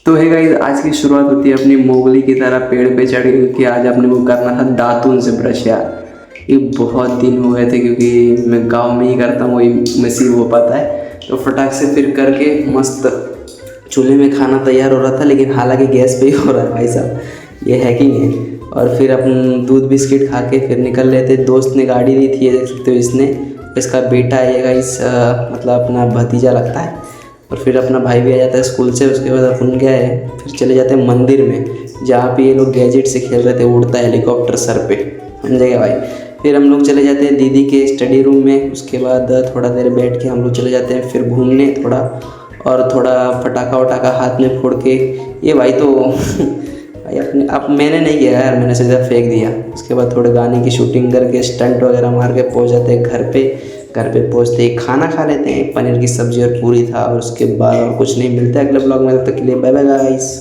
तो है गाइस, आज की शुरुआत होती है अपनी मोगली की तरह पेड़ पे चढ़ के, क्योंकि आज अपने को करना था दातून से ब्रश यार। ये बहुत दिन हो गए थे, क्योंकि मैं गांव में ही करता हूँ, वही नसीब हो पाता है। तो फटाक से फिर करके मस्त चूल्हे में खाना तैयार हो रहा था, लेकिन हालांकि गैस पे ही हो रहा है भाई साहब, ये हैकिंग है। और फिर अपन दूध बिस्किट खा के फिर निकल रहे थे। दोस्त ने गाड़ी दी थी, ये देख सकते हो, इसका बेटा है ये गाइस, मतलब अपना भतीजा लगता है। और फिर अपना भाई भी आ जाता है स्कूल से। उसके बाद अपन क्या है, फिर चले जाते हैं मंदिर में, जहाँ पे ये लोग गैजेट से खेल रहे थे, उड़ता हेलीकॉप्टर सर पे, समझेगा भाई। फिर हम लोग चले जाते हैं दीदी के स्टडी रूम में। उसके बाद थोड़ा देर बैठ के हम लोग चले जाते हैं फिर घूमने थोड़ा, और थोड़ा पटाखा वटाखा हाथ में फोड़ के। ये भाई तो भाई अपने अब मैंने नहीं किया यार, मैंने सीधा फेंक दिया। उसके बाद थोड़े गाने की शूटिंग करके स्टंट वगैरह मार के पहुंच जाते हैं घर पे। घर पे पहुंचते ही खाना खा लेते हैं, पनीर की सब्जी और पूरी था, और उसके बाद और कुछ नहीं। मिलता है अगले ब्लॉग में, तब तक के लिए बाय बाय गाइस।